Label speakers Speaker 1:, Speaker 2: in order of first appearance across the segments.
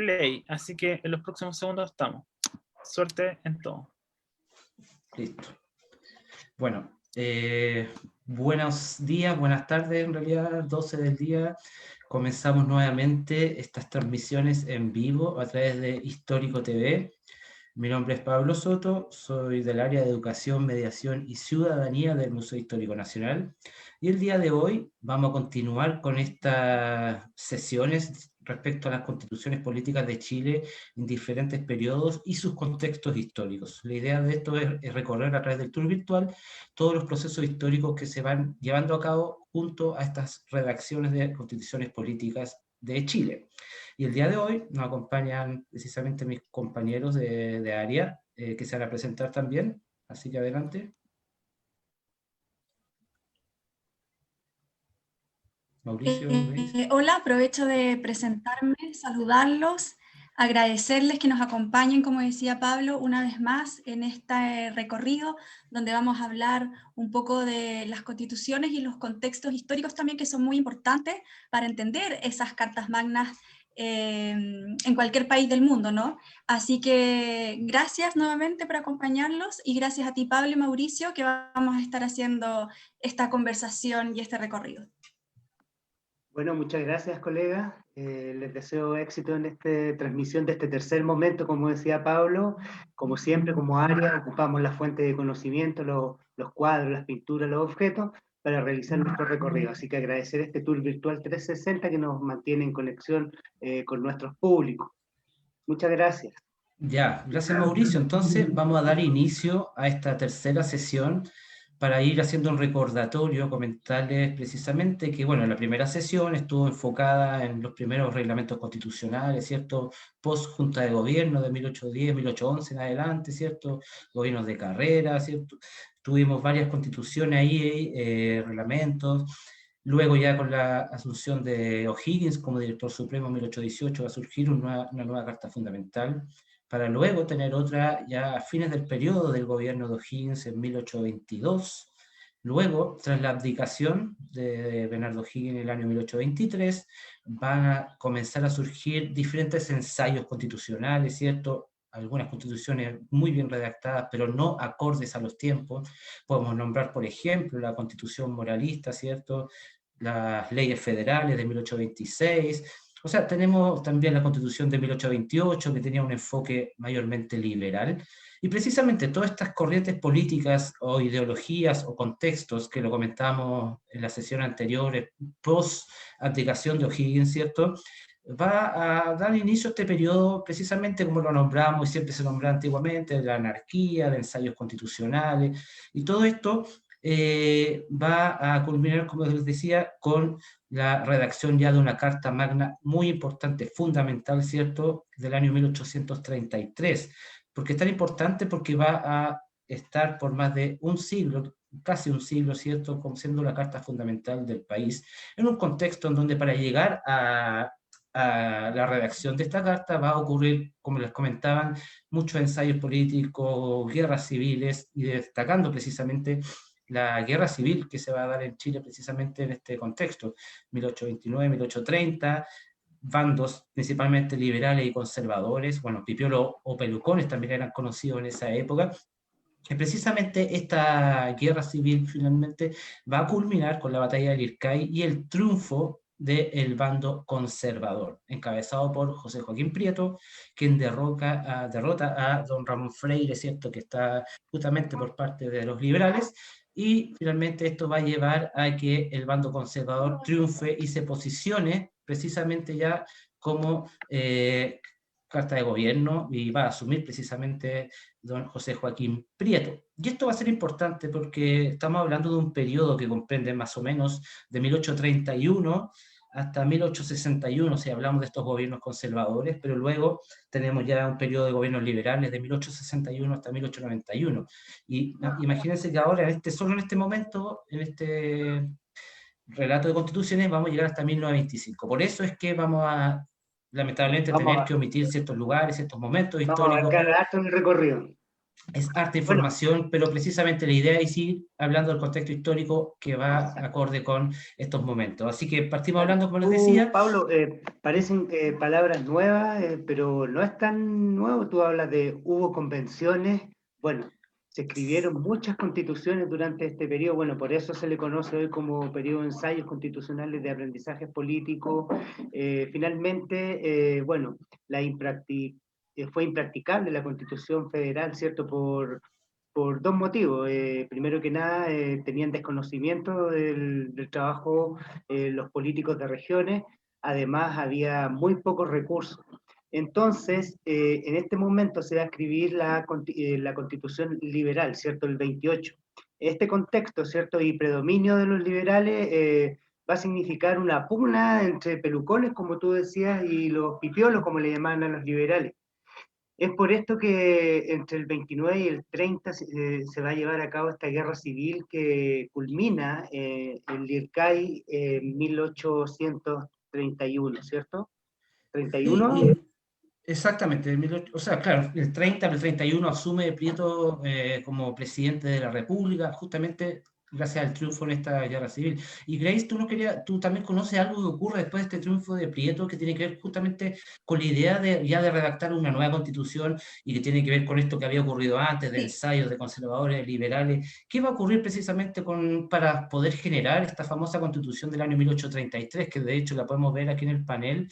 Speaker 1: play, así que en los próximos segundos estamos. Suerte en todo.
Speaker 2: Listo. Bueno, buenos días, buenas tardes, en realidad, 12 del día. Comenzamos nuevamente estas transmisiones en vivo a través de Histórico TV. Mi nombre es Pablo Soto, soy del área de Educación, Mediación y Ciudadanía del Museo Histórico Nacional. Y el día de hoy vamos a continuar con estas sesiones respecto a las constituciones políticas de Chile en diferentes periodos y sus contextos históricos. La idea de esto es recorrer a través del tour virtual todos los procesos históricos que se van llevando a cabo junto a estas redacciones de constituciones políticas de Chile. Y el día de hoy nos acompañan precisamente mis compañeros de área que se van a presentar también, así que adelante. Mauricio, Luis.
Speaker 3: Hola, aprovecho de presentarme, saludarlos, agradecerles que nos acompañen, como decía Pablo, una vez más en este recorrido donde vamos a hablar un poco de las constituciones y los contextos históricos también que son muy importantes para entender esas cartas magnas en cualquier país del mundo, ¿no? Así que gracias nuevamente por acompañarlos y gracias a ti, Pablo y Mauricio, que vamos a estar haciendo esta conversación y este recorrido.
Speaker 4: Bueno, muchas gracias, colegas. Les deseo éxito en esta transmisión de este tercer momento, como decía Pablo. Como siempre, como área, ocupamos la fuente de conocimiento, los cuadros, las pinturas, los objetos, para realizar nuestro recorrido. Así que agradecer este tour virtual 360 que nos mantiene en conexión con nuestros públicos. Muchas gracias.
Speaker 2: Ya, gracias Mauricio. Entonces vamos a dar inicio a esta tercera sesión para ir haciendo un recordatorio, comentarles precisamente que, bueno, la primera sesión estuvo enfocada en los primeros reglamentos constitucionales, ¿cierto? Post-junta de gobierno de 1810, 1811 en adelante, ¿cierto? Gobiernos de carrera, ¿cierto? Tuvimos varias constituciones ahí, reglamentos. Luego ya con la asunción de O'Higgins como director supremo en 1818 va a surgir una nueva carta fundamental, para luego tener otra ya a fines del periodo del gobierno de O'Higgins en 1822. Luego, tras la abdicación de Bernardo O'Higgins en el año 1823, van a comenzar a surgir diferentes ensayos constitucionales, ¿cierto? Algunas constituciones muy bien redactadas, pero no acordes a los tiempos. Podemos nombrar, por ejemplo, la Constitución Moralista, ¿cierto? Las leyes federales de 1826, o sea, tenemos también la Constitución de 1828, que tenía un enfoque mayormente liberal, y precisamente todas estas corrientes políticas o ideologías o contextos que lo comentamos en la sesión anterior, post-abdicación de O'Higgins, ¿cierto?, va a dar inicio a este periodo precisamente como lo nombramos y siempre se nombra antiguamente, de la anarquía, de ensayos constitucionales, y todo esto va a culminar, como les decía, con la redacción ya de una carta magna muy importante, fundamental, ¿cierto?, del año 1833. ¿Por qué es tan importante? Porque va a estar por más de un siglo, casi un siglo, ¿cierto?, como siendo la carta fundamental del país, en un contexto en donde para llegar a la redacción de esta carta va a ocurrir, como les comentaban, muchos ensayos políticos, guerras civiles, y destacando precisamente la guerra civil que se va a dar en Chile precisamente en este contexto, 1829, 1830, bandos principalmente liberales y conservadores, bueno, Pipiolo o Pelucones también eran conocidos en esa época, que precisamente esta guerra civil finalmente va a culminar con la batalla del Ircay y el triunfo del bando conservador, encabezado por José Joaquín Prieto, quien derrota a don Ramón Freire, ¿cierto?, que está justamente por parte de los liberales, y finalmente esto va a llevar a que el bando conservador triunfe y se posicione precisamente ya como carta de gobierno, y va a asumir precisamente don José Joaquín Prieto. Y esto va a ser importante porque estamos hablando de un periodo que comprende más o menos de 1831 hasta 1861, si hablamos de estos gobiernos conservadores, pero luego tenemos ya un periodo de gobiernos liberales de 1861 hasta 1891. Y imagínense que ahora, solo en este momento, en este relato de constituciones, vamos a llegar hasta 1925. Por eso es que vamos a, lamentablemente, tener que omitir ciertos lugares, ciertos momentos históricos.
Speaker 4: Vamos a abarcar harto el recorrido.
Speaker 2: Es harta
Speaker 4: Bueno,
Speaker 2: información, pero precisamente la idea es ir hablando del contexto histórico que va acorde con estos momentos. Así que partimos hablando, como les decía.
Speaker 4: Pablo, parecen palabras nuevas, pero no es tan nuevo. Tú hablas de hubo convenciones. Bueno, se escribieron muchas constituciones durante este periodo. Bueno, por eso se le conoce hoy como periodo de ensayos constitucionales de aprendizaje político. Finalmente, bueno, fue impracticable la Constitución Federal, ¿cierto? Por dos motivos. Primero que nada, tenían desconocimiento del trabajo los políticos de regiones. Además, había muy pocos recursos. Entonces, en este momento se va a escribir la Constitución liberal, ¿cierto? El 28. Este contexto, ¿cierto? Y predominio de los liberales va a significar una pugna entre pelucones, como tú decías, y los pipiolos, como le llaman a los liberales. Es por esto que entre el 29 y el 30 se va a llevar a cabo esta guerra civil que culmina en Lircay en 1831, ¿cierto?
Speaker 2: Sí,
Speaker 4: 31.
Speaker 2: exactamente. O sea, claro, el 30 al 31 asume Prieto como presidente de la República, justamente gracias al triunfo en esta guerra civil. Y Grace, tú también conoces algo que ocurre después de este triunfo de Prieto, que tiene que ver justamente con la idea de redactar una nueva constitución y que tiene que ver con esto que había ocurrido antes, de
Speaker 3: Sí.
Speaker 2: ensayos de conservadores, liberales. ¿Qué va a ocurrir precisamente para poder generar esta famosa constitución del año 1833, que de hecho la podemos ver aquí en el panel?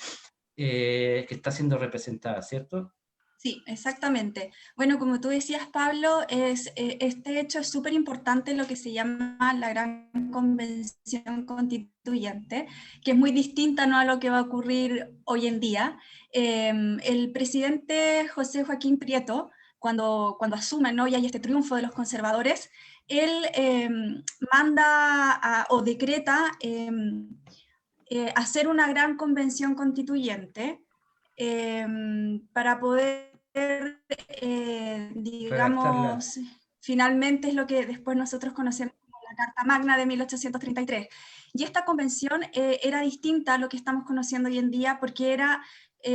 Speaker 2: Que está siendo representada, ¿cierto?
Speaker 3: Sí, exactamente. Bueno, como tú decías, Pablo, este hecho es súper importante en lo que se llama la Gran Convención Constituyente, que es muy distinta, ¿no?, a lo que va a ocurrir hoy en día. El presidente José Joaquín Prieto, cuando asume, ¿no?, y hay este triunfo de los conservadores, él manda o decreta hacer una gran convención constituyente para poder,
Speaker 2: Redactarla.
Speaker 3: digamos, finalmente es lo que después nosotros conocemos como la Carta Magna de 1833. Y esta convención era distinta a lo que estamos conociendo hoy en día porque era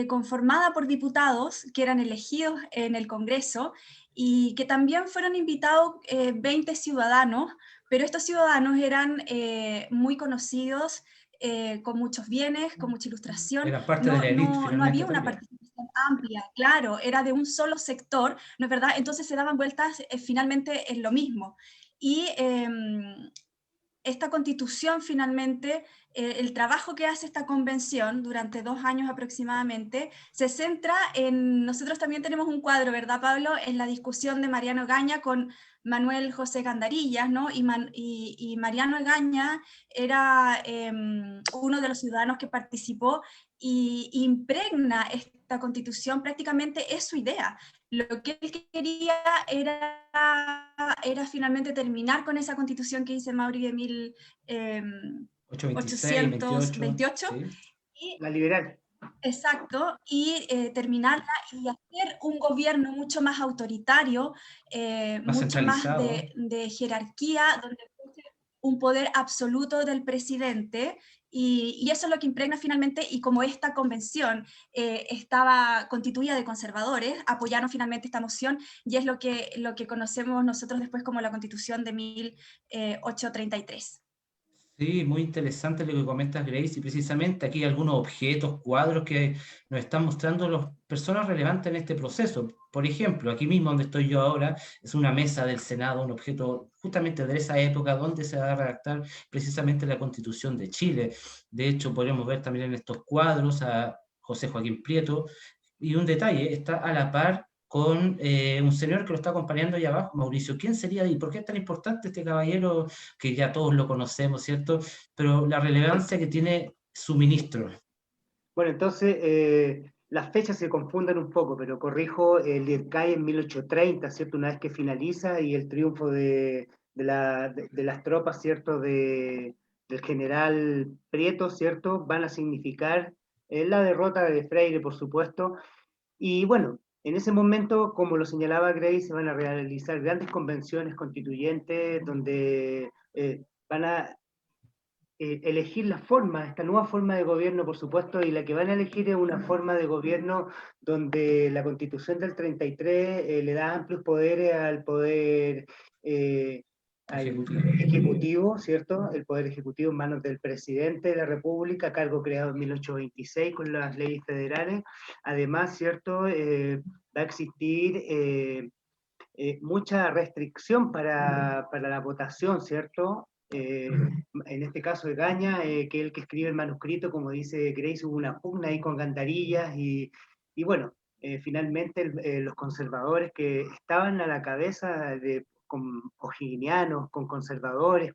Speaker 3: conformada por diputados que eran elegidos en el Congreso y que también fueron invitados 20 ciudadanos, pero estos ciudadanos eran muy conocidos, con muchos bienes, con mucha ilustración.
Speaker 2: Era parte de
Speaker 3: No,
Speaker 2: la élite
Speaker 3: no
Speaker 2: finalmente
Speaker 3: había una
Speaker 2: también.
Speaker 3: participación amplia, claro, era de un solo sector, ¿no es verdad? Entonces se daban vueltas finalmente en lo mismo. Y esta constitución finalmente, el trabajo que hace esta convención durante 2 años aproximadamente, se centra en, nosotros también tenemos un cuadro, ¿verdad, Pablo?, en la discusión de Mariano Egaña con Manuel José Gandarillas, ¿no? Y Mariano Egaña era uno de los ciudadanos que participó y impregna esta constitución, prácticamente es su idea. Lo que él quería era finalmente terminar con esa constitución que dice Mauri de
Speaker 2: 826, 28,
Speaker 3: 1828,
Speaker 2: sí.
Speaker 3: y,
Speaker 4: La liberal.
Speaker 3: exacto, y terminarla y hacer un gobierno mucho más autoritario,
Speaker 2: Más
Speaker 3: mucho más
Speaker 2: centralizado.
Speaker 3: de jerarquía, donde un poder absoluto del presidente, y eso es lo que impregna finalmente, y como esta convención estaba constituida de conservadores, apoyaron finalmente esta moción, y es lo que conocemos nosotros después como la Constitución de 1833.
Speaker 2: Sí, muy interesante lo que comentas, Grace, y precisamente aquí hay algunos objetos, cuadros que nos están mostrando las personas relevantes en este proceso. Por ejemplo, aquí mismo donde estoy yo ahora, es una mesa del Senado, un objeto justamente de esa época donde se va a redactar precisamente la Constitución de Chile. De hecho, podemos ver también en estos cuadros a José Joaquín Prieto, y un detalle, está a la par con un señor que lo está acompañando allá abajo, Mauricio. ¿Quién sería y por qué es tan importante este caballero que ya todos lo conocemos, ¿cierto? Pero la relevancia que tiene su ministro.
Speaker 4: Bueno, entonces las fechas se confunden un poco, pero corrijo, el IRCAI en 1830, ¿cierto? Una vez que finaliza y el triunfo de las tropas, ¿cierto? Del general Prieto, ¿cierto? Van a significar la derrota de Freire, por supuesto. Y bueno, en ese momento, como lo señalaba Grace, se van a realizar grandes convenciones constituyentes donde van a elegir la forma, esta nueva forma de gobierno, por supuesto, y la que van a elegir es una forma de gobierno donde la Constitución del 33 le da amplios poderes al poder al ejecutivo, ¿cierto? El poder ejecutivo en manos del presidente de la República, cargo creado en 1826 con las leyes federales. Además, ¿cierto? Va a existir mucha restricción para la votación, ¿cierto? En este caso Egaña, que es el que escribe el manuscrito, como dice Grace, hubo una pugna ahí con gandarillas y bueno, finalmente los conservadores que estaban a la cabeza con o'higginianos, con conservadores,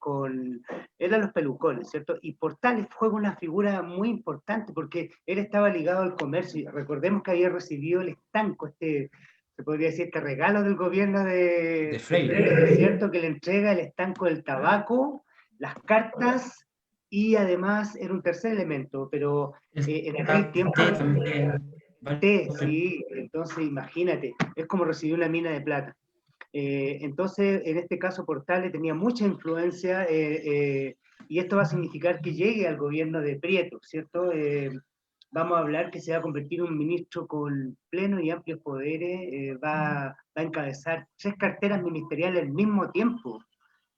Speaker 4: eran los pelucones, ¿cierto? Y Portales fue una figura muy importante porque él estaba ligado al comercio. Recordemos que había recibido el estanco, se podría decir, este regalo del gobierno de
Speaker 2: Freire,
Speaker 4: ¿cierto? Que le entrega el estanco del tabaco, las cartas, y además era un tercer elemento, pero en aquel tiempo... sí, entonces imagínate, es como recibir una mina de plata. Entonces, en este caso, Portales tenía mucha influencia y esto va a significar que llegue al gobierno de Prieto, ¿cierto? Vamos a hablar que se va a convertir en un ministro con plenos y amplios poderes, va a encabezar 3 carteras ministeriales al mismo tiempo: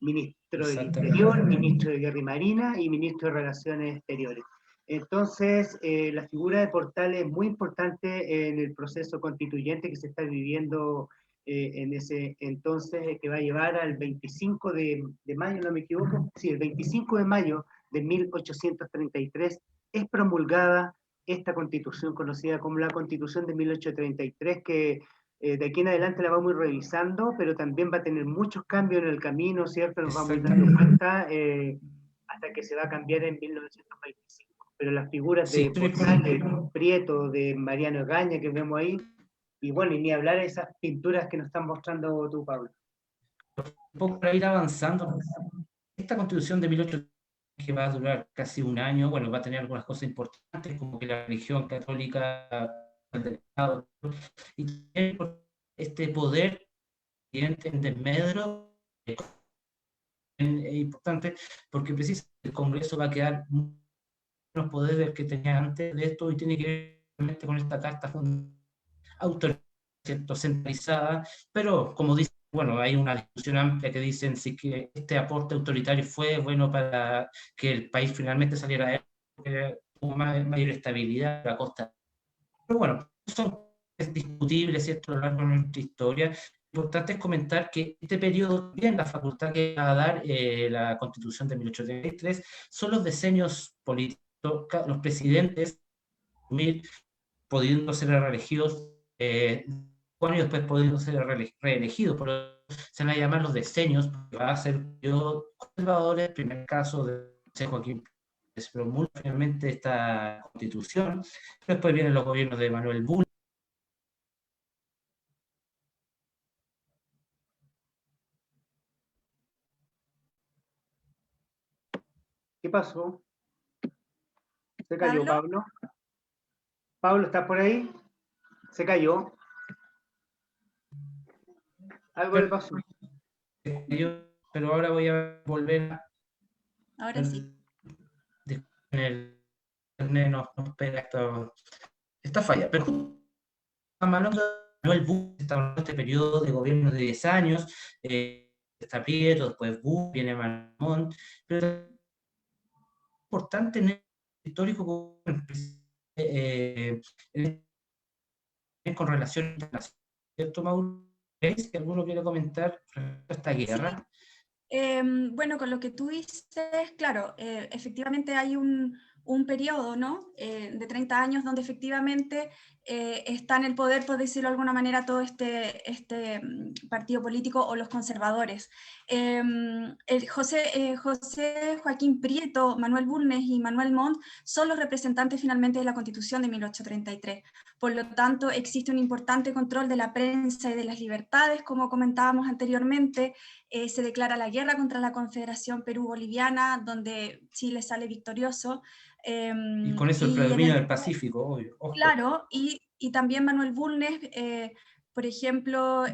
Speaker 4: ministro del Interior, ministro de Guerra y Marina y ministro de Relaciones Exteriores. Entonces, la figura de Portales es muy importante en el proceso constituyente que se está viviendo en ese entonces, que va a llevar al 25 de mayo, no me equivoco, sí, el 25 de mayo de 1833 es promulgada esta constitución conocida como la Constitución de 1833, que de aquí en adelante la vamos a ir revisando, pero también va a tener muchos cambios en el camino, ¿cierto? Nos vamos a ir dando cuenta hasta que se va a cambiar en 1925. Pero las figuras de Portales, Prieto, de Mariano Egaña que vemos ahí, y bueno, y ni hablar de esas pinturas que nos están mostrando tú, Pablo.
Speaker 2: Un poco para ir avanzando, esta constitución de 1830, que va a durar casi un año, bueno, va a tener algunas cosas importantes, como que la religión católica y este poder en desmedro es importante, porque precisamente el Congreso va a quedar los poderes que tenía antes de esto y tiene que ver con esta carta autoritaria, centralizada, pero como dice, bueno, hay una discusión amplia que dicen si que este aporte autoritario fue bueno para que el país finalmente saliera de él, porque hubo mayor estabilidad a la costa. Pero bueno, eso es discutible, ¿cierto?, a lo largo de nuestra historia. Lo importante es comentar que este periodo, bien la facultad que va a dar la Constitución de 1833, son los decenios políticos, los presidentes pudiendo ser reelegidos, 4 años después pudiendo ser reelegidos, por eso se van a llamar los decenios, porque va a ser un periodo conservador, el primer caso de José Joaquín Pérez, pero muy finalmente esta constitución. Después vienen los gobiernos de Manuel Bulnes.
Speaker 4: ¿Qué pasó? ¿Se cayó Pablo? ¿Pablo, estás por ahí? Se cayó. Algo le pasó.
Speaker 2: Pero ahora voy a volver.
Speaker 3: Ahora sí.
Speaker 2: El internet nos pega esta falla. Pero Manuel Bulnes está hablando de este periodo de gobierno de 10 años. Está Prieto, después Bulnes, viene Marmont. Pero es importante en el histórico con relación a ¿cierto, Mauro? ¿Es que alguno quiere comentar respecto a esta guerra?
Speaker 3: Sí. Bueno, con lo que tú dices, claro, efectivamente hay un periodo, ¿no? De 30 años donde efectivamente está en el poder, por decirlo de alguna manera, todo este partido político o los conservadores. José Joaquín Prieto, Manuel Bulnes y Manuel Montt son los representantes finalmente de la Constitución de 1833. Por lo tanto, existe un importante control de la prensa y de las libertades, como comentábamos anteriormente. Se declara la guerra contra la Confederación Perú-Boliviana, donde Chile sale victorioso.
Speaker 2: Y con eso el predominio del Pacífico, obvio. Ojo.
Speaker 3: Claro, y también Manuel Bulnes, por ejemplo,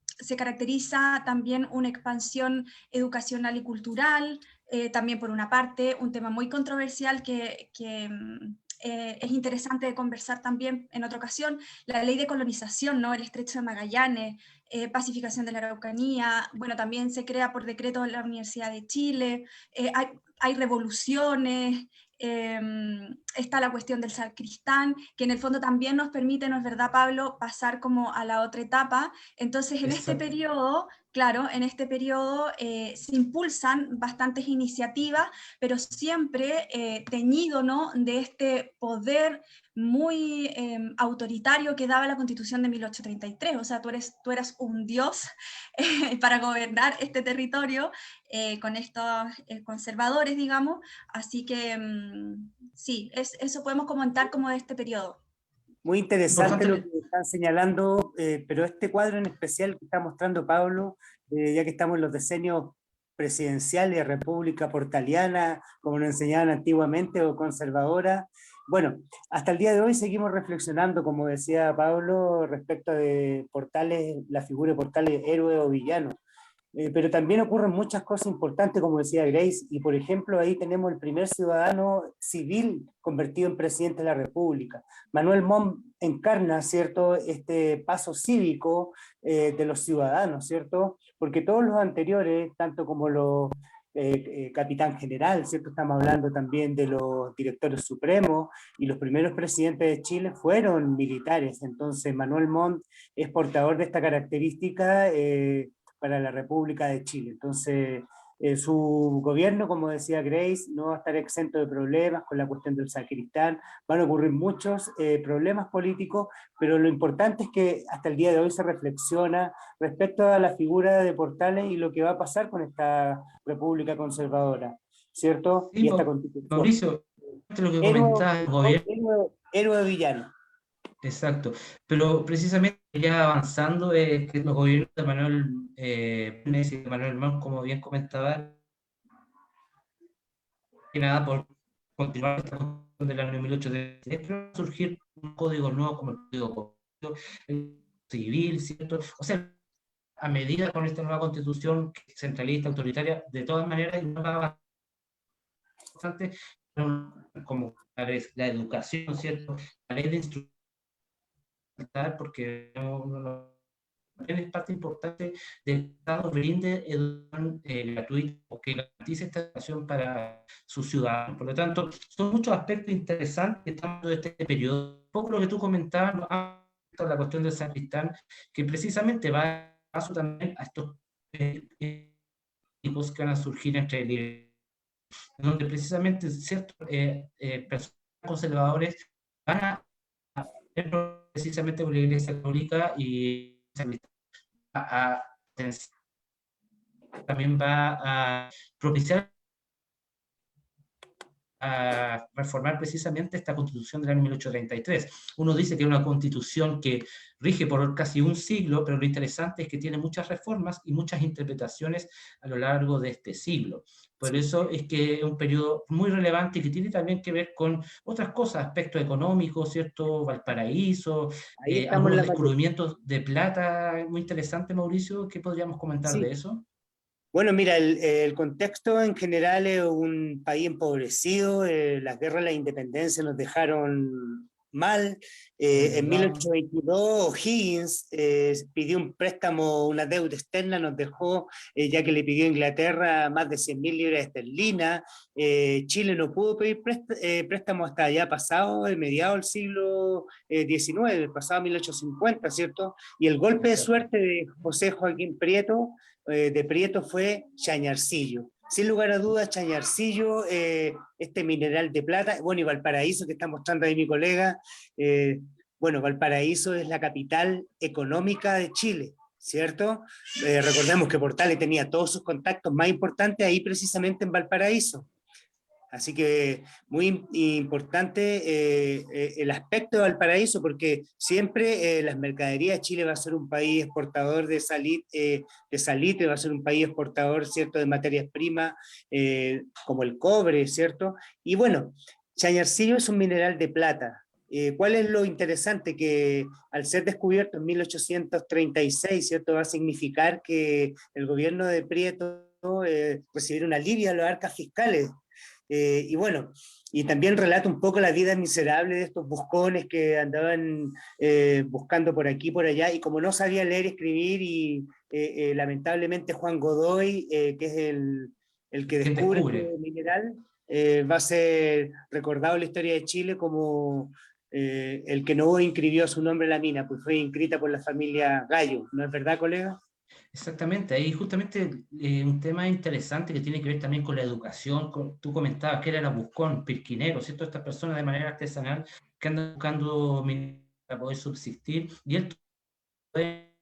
Speaker 3: se caracteriza también una expansión educacional y cultural, también por una parte, un tema muy controversial que es interesante de conversar también en otra ocasión, la ley de colonización, ¿no? El Estrecho de Magallanes, pacificación de la Araucanía, bueno, también se crea por decreto en la Universidad de Chile, hay revoluciones, está la cuestión del sacristán, que en el fondo también nos permite, ¿no es verdad, Pablo?, pasar como a la otra etapa. Entonces, en este periodo, claro, en este periodo se impulsan bastantes iniciativas, pero siempre teñido, ¿no?, de este poder muy autoritario que daba la Constitución de 1833. O sea, tú eras un dios para gobernar este territorio con estos conservadores, digamos. Así que sí, eso podemos comentar como de este periodo.
Speaker 5: Muy interesante lo que están señalando, pero este cuadro en especial que está mostrando Pablo, ya que estamos en los decenios presidenciales, república portaliana, como nos enseñaban antiguamente, o conservadora. Bueno, hasta el día de hoy seguimos reflexionando, como decía Pablo, respecto de Portales, la figura de Portales, héroe o villano. Pero también ocurren muchas cosas importantes, como decía Grace, y por ejemplo ahí tenemos el primer ciudadano civil convertido en presidente de la República. Manuel Montt encarna, ¿cierto?, este paso cívico de los ciudadanos, ¿cierto? Porque todos los anteriores, tanto como los capitán general, ¿cierto? Estamos hablando también de los directores supremos, y los primeros presidentes de Chile fueron militares. Entonces Manuel Montt es portador de esta característica para la República de Chile. Entonces, su gobierno, como decía Grace, no va a estar exento de problemas con la cuestión del sacristán, van a ocurrir muchos problemas políticos, pero lo importante es que hasta el día de hoy se reflexiona respecto a la figura de Portales y lo que va a pasar con esta República conservadora, ¿cierto?
Speaker 2: Sí,
Speaker 5: y esta Constitución.
Speaker 2: Mauricio, lo que comentaba el gobierno.
Speaker 5: Héroe villano.
Speaker 2: Exacto, pero precisamente ya avanzando, que los gobiernos de Manuel Bulnes y de Manuel Montt, como bien comentaba, que nada por continuar esta cuestión del año 1810, pero va a surgir un código nuevo como el Código Civil, ¿cierto? O sea, a medida con esta nueva constitución centralista, autoritaria, de todas maneras, va bastante como la educación, ¿cierto? La ley de instrucción, porque es parte importante del Estado brinde educación gratuita o que garantice esta educación para sus ciudadanos. Por lo tanto, son muchos aspectos interesantes que estamos de este periodo. Un poco lo que tú comentabas, la cuestión del sacristán, que precisamente va a paso también a estos tipos que van a surgir entre el donde precisamente ciertos personas conservadores van a precisamente por la Iglesia Católica y también va a propiciar a reformar precisamente esta Constitución del año 1833. Uno dice que es una Constitución que rige por casi un siglo, pero lo interesante es que tiene muchas reformas y muchas interpretaciones a lo largo de este siglo. Por eso es que es un periodo muy relevante y que tiene también que ver con otras cosas, aspectos económicos, ¿cierto? Valparaíso, algunos descubrimientos de plata, muy interesante, Mauricio. ¿Qué podríamos comentar de eso?
Speaker 5: Bueno, mira, el contexto en general es un país empobrecido, las guerras de la independencia nos dejaron mal. En 1822 O'Higgins pidió un préstamo, una deuda externa, nos dejó, ya que le pidió a Inglaterra más de 100.000 libras esterlinas. Chile no pudo pedir préstamo hasta ya pasado, el mediado del siglo XIX, pasado 1850, ¿cierto? Y el golpe de suerte de José Joaquín Prieto, de Prieto, fue Chañarcillo. Sin lugar a dudas, Chañarcillo, este mineral de plata, bueno, y Valparaíso, que está mostrando ahí mi colega, bueno, Valparaíso es la capital económica de Chile, ¿cierto? Recordemos que Portales tenía todos sus contactos más importantes ahí precisamente en Valparaíso. Así que muy importante el aspecto de Valparaíso, porque siempre las mercaderías, Chile va a ser un país exportador de salitre, va a ser un país exportador, ¿cierto?, de materias primas, como el cobre, ¿cierto? Y bueno, Chañarcillo es un mineral de plata. ¿Cuál es lo interesante? Que al ser descubierto en 1836, ¿cierto?, va a significar que el gobierno de Prieto recibir un alivio a las arcas fiscales. Y bueno, y también relata un poco la vida miserable de estos buscones que andaban buscando por aquí, por allá, y como no sabía leer y escribir, y lamentablemente Juan Godoy, que es el que
Speaker 2: ¿Quién
Speaker 5: descubre
Speaker 2: descubre?
Speaker 5: este mineral, va a ser recordado en la historia de Chile como el que no inscribió su nombre en la mina, pues fue inscrita por la familia Gallo, ¿no es verdad, colega?
Speaker 2: Exactamente, ahí justamente un tema interesante que tiene que ver también con la educación. Tú comentabas que era el buscón, pirquinero, ¿cierto? Estas personas de manera artesanal que andan buscando mineral para poder subsistir, y él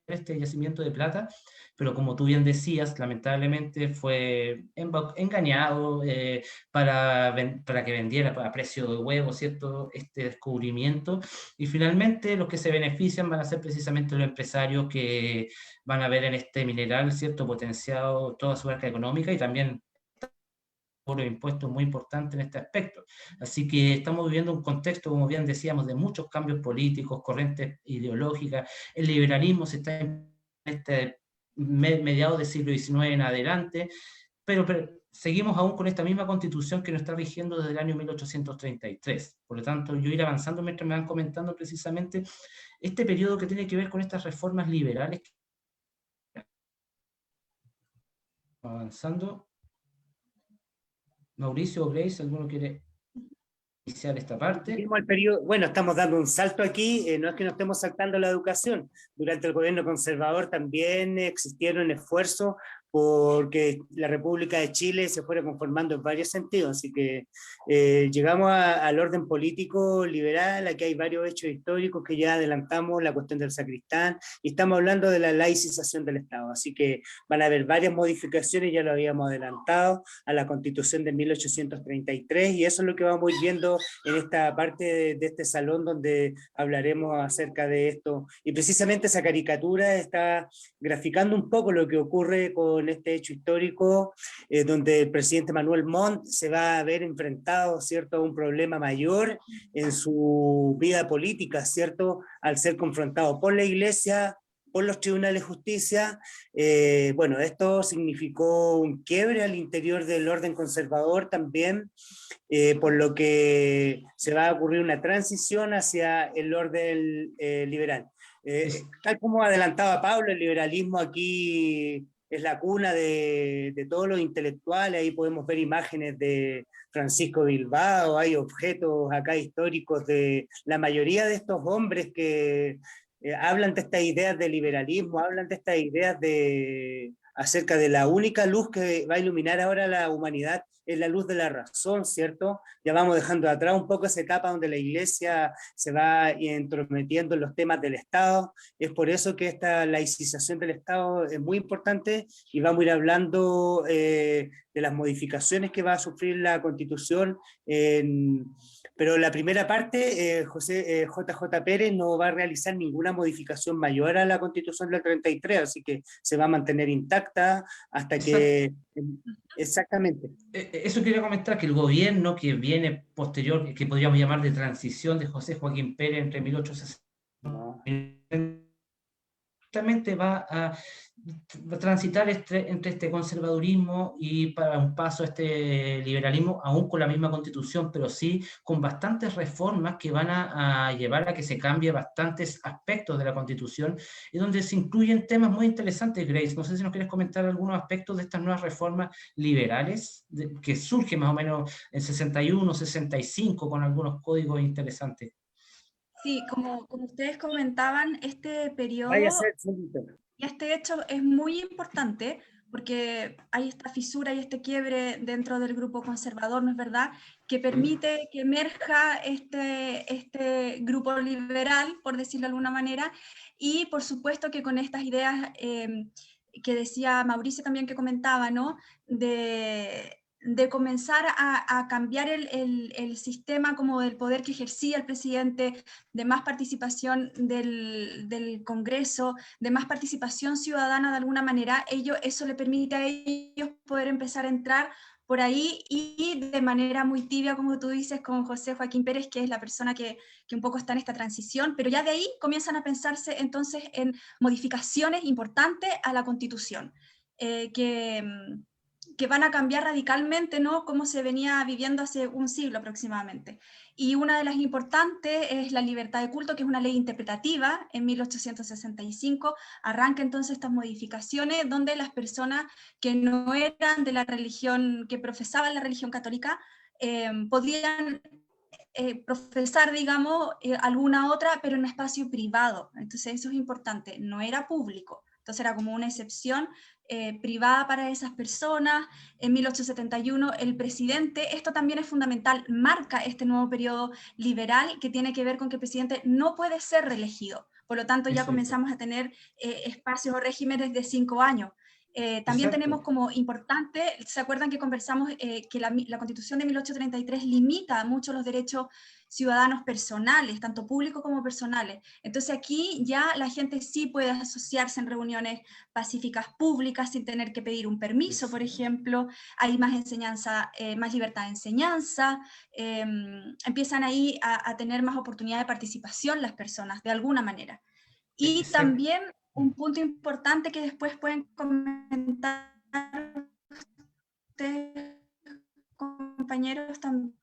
Speaker 2: este yacimiento de plata, pero como tú bien decías, lamentablemente fue engañado para que vendiera a precio de huevo, ¿cierto? Este descubrimiento, y finalmente los que se benefician van a ser precisamente los empresarios que van a ver en este mineral, ¿cierto? Potenciado toda su arca económica, y también los impuestos muy importantes en este aspecto. Así que estamos viviendo un contexto, como bien decíamos, de muchos cambios políticos, corrientes ideológicas. El liberalismo se está en este mediados del siglo XIX en adelante, pero seguimos aún con esta misma constitución que nos está rigiendo desde el año 1833. Por lo tanto, yo ir avanzando mientras me van comentando precisamente este periodo que tiene que ver con estas reformas liberales. Avanzando. Mauricio o Grace, ¿alguno quiere iniciar esta parte?
Speaker 5: El periodo, bueno, estamos dando un salto aquí, no es que nos estemos saltando la educación. Durante el gobierno conservador también existieron esfuerzos porque la República de Chile se fuera conformando en varios sentidos, así que llegamos al orden político liberal. Aquí hay varios hechos históricos que ya adelantamos, la cuestión del sacristán, y estamos hablando de la laicización del Estado, así que van a haber varias modificaciones, ya lo habíamos adelantado, a la Constitución de 1833, y eso es lo que vamos viendo en esta parte de este salón donde hablaremos acerca de esto, y precisamente esa caricatura está graficando un poco lo que ocurre con este hecho histórico, donde el presidente Manuel Montt se va a ver enfrentado, ¿cierto?, a un problema mayor en su vida política, ¿cierto?, al ser confrontado por la Iglesia, por los tribunales de justicia. Bueno, esto significó un quiebre al interior del orden conservador también, por lo que se va a ocurrir una transición hacia el orden liberal. Tal como adelantaba Pablo, el liberalismo aquí es la cuna de todos los intelectuales. Ahí podemos ver imágenes de Francisco Bilbao, hay objetos acá históricos de la mayoría de estos hombres que hablan de estas ideas de liberalismo, hablan de estas ideas acerca de la única luz que va a iluminar ahora la humanidad, es la luz de la razón, ¿cierto? Ya vamos dejando atrás un poco esa etapa donde la Iglesia se va entrometiendo en los temas del Estado. Es por eso que esta laicización del Estado es muy importante, y vamos a ir hablando de las modificaciones que va a sufrir la Constitución. Pero la primera parte, José J.J. Pérez no va a realizar ninguna modificación mayor a la Constitución del 33, así que se va a mantener intacta hasta que... Exactamente.
Speaker 2: Eso quería comentar, que el gobierno que viene posterior, que podríamos llamar de transición de José Joaquín Pérez entre 1860, justamente va a transitar entre este conservadurismo y para un paso a este liberalismo, aún con la misma constitución, pero sí con bastantes reformas que van a llevar a que se cambie bastantes aspectos de la constitución, y donde se incluyen temas muy interesantes. Grace, no sé si nos quieres comentar algunos aspectos de estas nuevas reformas liberales que surgen más o menos en 61, 65, con algunos códigos interesantes.
Speaker 3: Sí, como ustedes comentaban, este
Speaker 5: Vaya a
Speaker 3: periodo
Speaker 5: ser solito.
Speaker 3: y este hecho es muy importante porque hay esta fisura y este quiebre dentro del grupo conservador, ¿no es verdad?, que permite que emerja este grupo liberal, por decirlo de alguna manera, y por supuesto que con estas ideas que decía Mauricio también, que comentaba, ¿no?, de comenzar a cambiar el sistema como del poder que ejercía el presidente, de más participación del Congreso, de más participación ciudadana de alguna manera. Eso le permite a ellos poder empezar a entrar por ahí, y de manera muy tibia, como tú dices, con José Joaquín Pérez, que es la persona que un poco está en esta transición, pero ya de ahí comienzan a pensarse entonces en modificaciones importantes a la Constitución, que que van a cambiar radicalmente, ¿no?, cómo se venía viviendo hace un siglo aproximadamente. Y una de las importantes es la libertad de culto, que es una ley interpretativa. En 1865 arranca entonces estas modificaciones donde las personas que no eran de la religión, que profesaban la religión católica, podían profesar, digamos, alguna otra, pero en un espacio privado. Entonces eso es importante, no era público. Entonces era como una excepción privada para esas personas. En 1871 el presidente, esto también es fundamental, marca este nuevo periodo liberal que tiene que ver con que el presidente no puede ser reelegido. Por lo tanto, ya comenzamos a tener espacios o regímenes de 5 años. También tenemos como importante, ¿se acuerdan que conversamos que la Constitución de 1833 limita mucho los derechos ciudadanos personales, tanto públicos como personales? Entonces aquí ya la gente sí puede asociarse en reuniones pacíficas públicas sin tener que pedir un permiso, por ejemplo. Hay más enseñanza, más libertad de enseñanza, empiezan ahí a tener más oportunidad de participación las personas, de alguna manera. Y también un punto importante que después pueden comentar ustedes, compañeros, también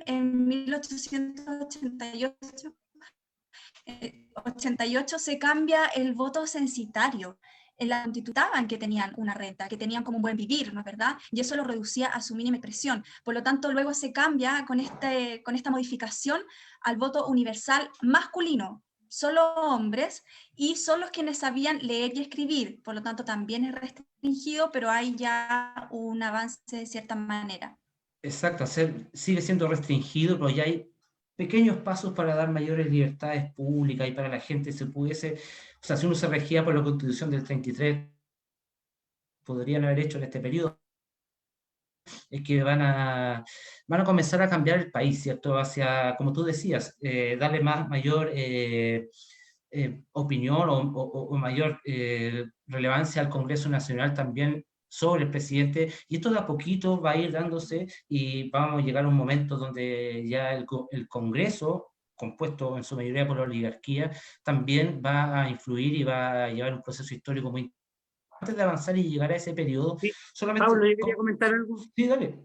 Speaker 3: en 1888 se cambia el voto censitario. En la constitución que tenían una renta, que tenían como un buen vivir, ¿no es verdad? Y eso lo reducía a su mínima expresión. Por lo tanto, luego se cambia con esta modificación al voto universal masculino, solo hombres, y son los quienes sabían leer y escribir, por lo tanto también es restringido, pero hay ya un avance de cierta manera.
Speaker 2: Exacto, sigue siendo restringido, pero ya hay pequeños pasos para dar mayores libertades públicas y para la gente se pudiese, o sea, si uno se regía por la Constitución del 33, podrían haber hecho en este periodo, es que van a comenzar a cambiar el país, ¿cierto? Hacia, como tú decías, darle mayor opinión o mayor relevancia al Congreso Nacional también sobre el presidente, y esto de a poquito va a ir dándose y vamos a llegar a un momento donde ya el Congreso, compuesto en su mayoría por la oligarquía, también va a influir y va a llevar un proceso histórico muy importante. Antes de avanzar y llegar a ese periodo,
Speaker 5: Sí,
Speaker 2: solamente...
Speaker 5: Pablo, yo quería comentar algo.
Speaker 2: Sí, dale.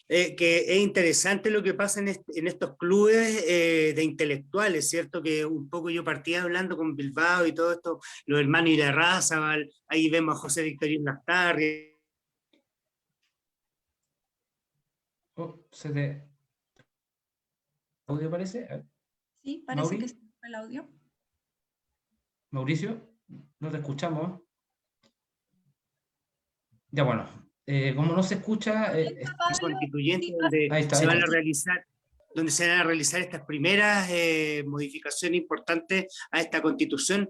Speaker 5: Que es interesante lo que pasa en estos clubes de intelectuales, ¿cierto? Que un poco yo partía hablando con Bilbao y todo esto, los hermanos Irarrázaval, ahí vemos a José Victorino Lastarria.
Speaker 2: ¿Se te... audio parece?
Speaker 3: Sí, parece que se fue el audio.
Speaker 2: Mauricio, no te escuchamos. Ya bueno, como no se escucha...
Speaker 5: constituyente donde se van a realizar estas primeras modificaciones importantes a esta constitución.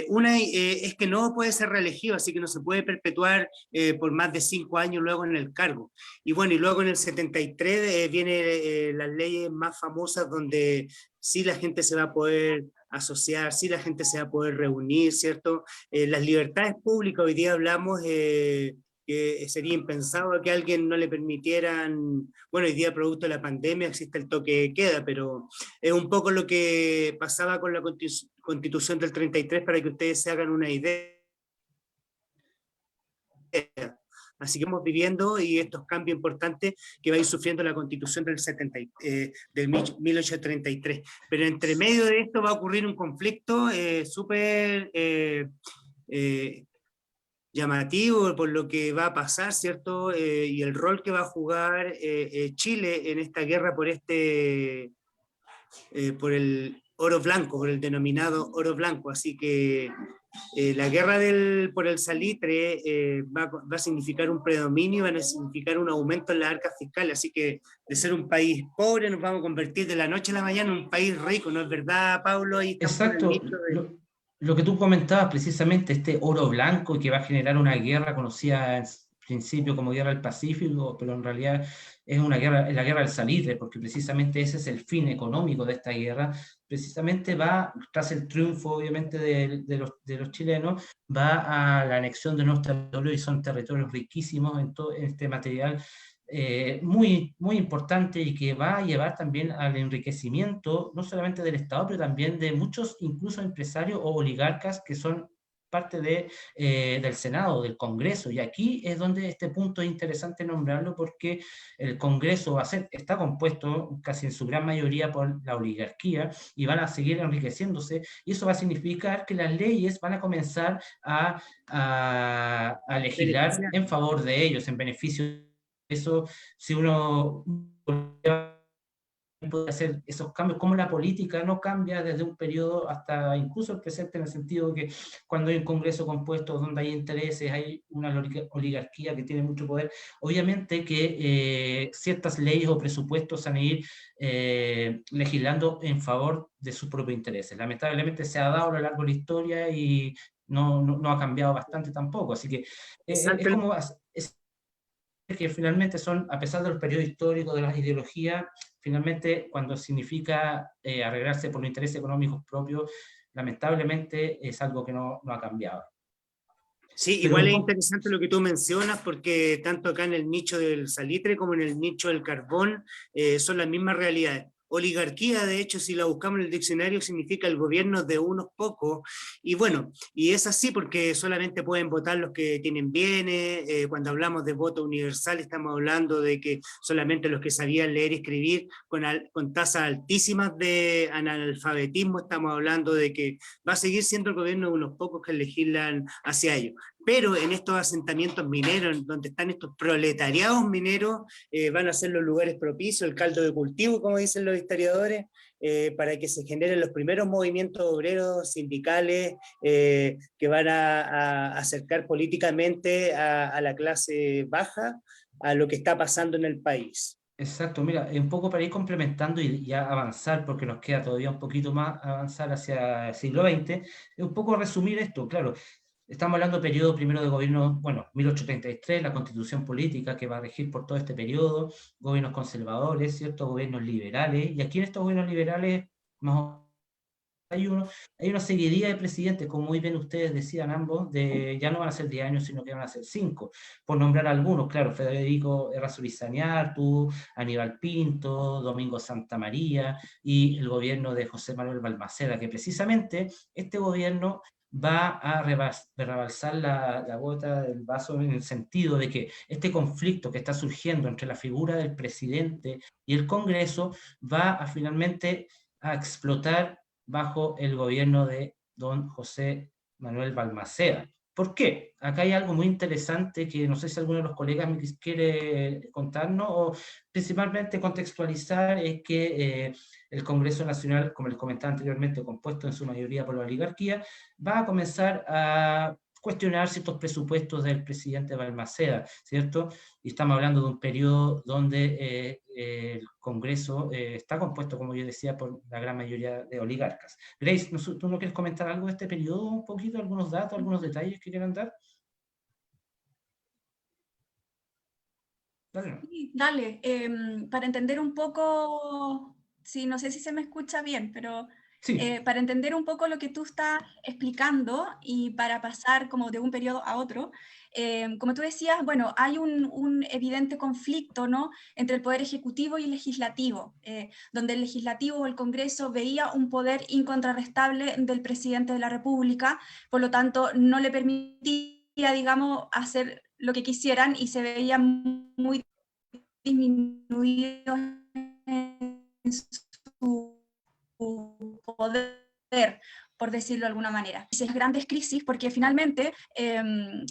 Speaker 5: Una es que no puede ser reelegido, así que no se puede perpetuar por más de 5 años luego en el cargo. Y bueno, y luego en el 73 vienen las leyes más famosas donde sí la gente se va a poder asociar, sí la gente se va a poder reunir, ¿cierto? Las libertades públicas, hoy día hablamos... que sería impensado que a alguien no le permitieran, bueno, hoy día producto de la pandemia existe el toque de queda, pero es un poco lo que pasaba con la Constitución del 33 para que ustedes se hagan una idea. Así que vamos viviendo y estos cambios importantes que va a ir sufriendo la Constitución del 1833. Pero entre medio de esto va a ocurrir un conflicto súper... llamativo por lo que va a pasar, ¿cierto? Y el rol que va a jugar Chile en esta guerra por por el oro blanco, por el denominado oro blanco. Así que la guerra por el salitre va a significar un predominio, va a significar un aumento en las arcas fiscales. Así que de ser un país pobre nos vamos a convertir de la noche a la mañana en un país rico, ¿no es verdad, Pablo? Ahí
Speaker 2: exacto. Lo que tú comentabas precisamente, este oro blanco que va a generar una guerra conocida en principio como Guerra del Pacífico, pero en realidad es la guerra del salitre, porque precisamente ese es el fin económico de esta guerra. Precisamente va, tras el triunfo obviamente de los chilenos, va a la anexión de nuestros territorios, y son territorios riquísimos en todo este material, muy, muy importante, y que va a llevar también al enriquecimiento no solamente del Estado, pero también de muchos incluso empresarios o oligarcas que son parte del Senado, del Congreso, y aquí es donde este punto es interesante nombrarlo, porque el Congreso está compuesto casi en su gran mayoría por la oligarquía, y van a seguir enriqueciéndose, y eso va a significar que las leyes van a comenzar a legislar en favor de ellos, en beneficio de eso. Si uno puede hacer esos cambios, como la política no cambia desde un periodo hasta incluso el presente, en el sentido de que cuando hay un Congreso compuesto donde hay intereses, hay una oligarquía que tiene mucho poder, obviamente que ciertas leyes o presupuestos van a ir legislando en favor de sus propios intereses. Lamentablemente se ha dado a lo largo de la historia y no ha cambiado bastante tampoco, así que es como... que finalmente son, a pesar de los periodos históricos, de las ideologías, finalmente cuando significa arreglarse por los intereses económicos propios, lamentablemente es algo que no ha cambiado.
Speaker 5: Sí,
Speaker 2: Pero
Speaker 5: igual es interesante lo que tú mencionas, porque tanto acá en el nicho del salitre como en el nicho del carbón son las mismas realidades. Oligarquía, de hecho, si la buscamos en el diccionario, significa el gobierno de unos pocos, y bueno, y es así porque solamente pueden votar los que tienen bienes. Cuando hablamos de voto universal, estamos hablando de que solamente los que sabían leer y escribir, con tasas altísimas de analfabetismo, estamos hablando de que va a seguir siendo el gobierno de unos pocos que legislan hacia ellos. Pero en estos asentamientos mineros, donde están estos proletariados mineros, van a ser los lugares propicios, el caldo de cultivo, como dicen los historiadores, para que se generen los primeros movimientos obreros sindicales que van a acercar políticamente a la clase baja a lo que está pasando en el país.
Speaker 2: Exacto, mira, un poco para ir complementando y ya avanzar, porque nos queda todavía un poquito más avanzar hacia el siglo XX, un poco resumir esto, claro. Estamos hablando del periodo primero de gobierno, bueno, 1833, la constitución política que va a regir por todo este periodo, gobiernos conservadores, ¿cierto? Gobiernos liberales, y aquí en estos gobiernos liberales, más o menos, hay una seguidilla de presidentes, como muy bien ustedes decían ambos, ya no van a ser 10 años, sino que van a ser 5, por nombrar algunos, claro, Federico Errázuriz Zañartu, Aníbal Pinto, Domingo Santa María, y el gobierno de José Manuel Balmaceda, que precisamente este gobierno va a rebalsar la gota del vaso, en el sentido de que este conflicto que está surgiendo entre la figura del presidente y el Congreso va a finalmente a explotar bajo el gobierno de don José Manuel Balmaceda. ¿Por qué? Acá hay algo muy interesante que no sé si alguno de los colegas me quiere contarnos, o principalmente contextualizar, es que el Congreso Nacional, como les comentaba anteriormente, compuesto en su mayoría por la oligarquía, va a comenzar a cuestionar ciertos presupuestos del presidente Balmaceda, ¿cierto? Y estamos hablando de un periodo donde el Congreso está compuesto, como yo decía, por la gran mayoría de oligarcas. Grace, ¿tú no quieres comentar algo de este periodo, un poquito, algunos datos, algunos detalles que quieran dar? Dale.
Speaker 3: Sí, dale, para entender un poco, sí, no sé si se me escucha bien, pero
Speaker 2: Sí.
Speaker 3: para entender un poco lo que tú estás explicando y para pasar como de un periodo a otro, como tú decías, bueno, hay un evidente conflicto, ¿no?, entre el poder ejecutivo y el legislativo, donde el legislativo o el Congreso veía un poder incontrarrestable del presidente de la República, por lo tanto no le permitía, digamos, hacer lo que quisieran, y se veía muy disminuido en su poder, por decirlo de alguna manera. Esas grandes crisis, porque finalmente,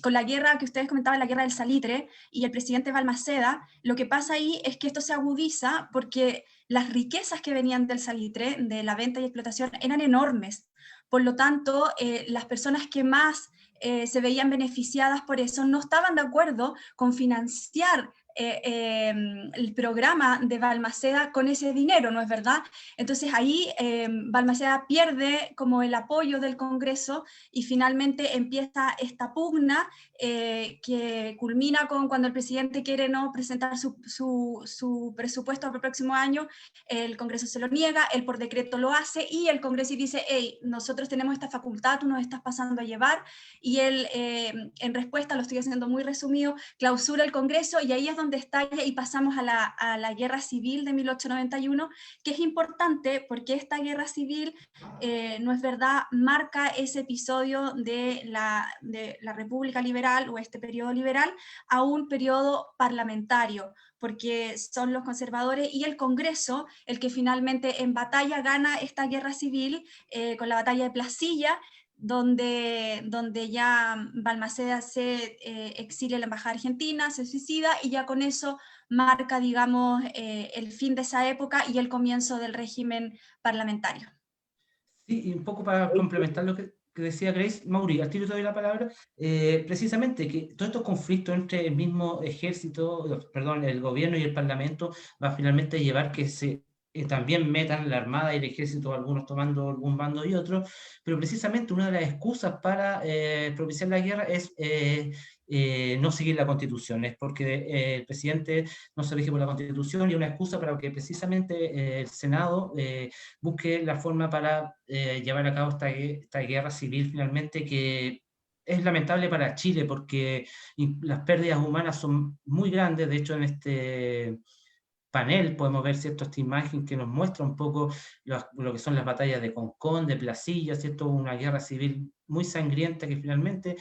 Speaker 3: con la guerra que ustedes comentaban, la guerra del salitre, y el presidente Balmaceda, lo que pasa ahí es que esto se agudiza porque las riquezas que venían del salitre, de la venta y explotación, eran enormes. Por lo tanto, las personas que más se veían beneficiadas por eso no estaban de acuerdo con financiar el programa de Balmaceda con ese dinero, ¿no es verdad? Entonces ahí Balmaceda pierde como el apoyo del Congreso, y finalmente empieza esta pugna que culmina con cuando el presidente quiere no presentar su presupuesto para el próximo año. El Congreso se lo niega, él por decreto lo hace, y el Congreso dice: hey, nosotros tenemos esta facultad, tú nos estás pasando a llevar, y él en respuesta, lo estoy haciendo muy resumido, clausura el Congreso, y ahí es donde donde estalla y pasamos a la guerra civil de 1891, que es importante porque esta guerra civil, no es verdad, marca ese episodio de la República Liberal o este periodo liberal a un periodo parlamentario, porque son los conservadores y el Congreso el que finalmente en batalla gana esta guerra civil, con la batalla de Placilla, donde ya Balmaceda se exilia en la embajada argentina, se suicida, y ya con eso marca, digamos, el fin de esa época y el comienzo del régimen parlamentario.
Speaker 2: Sí, y un poco para complementar lo que decía Grace, Mauri, al tiro te doy la palabra, precisamente que todos estos conflictos entre el mismo ejército, perdón, el gobierno y el parlamento va finalmente a llevar que se también metan la armada y el ejército, algunos tomando algún bando y otro, pero precisamente una de las excusas para propiciar la guerra es no seguir la Constitución, es porque el presidente no se rige por la Constitución, y una excusa para que precisamente el Senado busque la forma para llevar a cabo esta guerra civil finalmente, que es lamentable para Chile porque las pérdidas humanas son muy grandes. De hecho, en este panel podemos ver, ¿cierto?, esta imagen que nos muestra un poco lo que son las batallas de Concón, de Placilla, ¿cierto?, una guerra civil muy sangrienta que finalmente,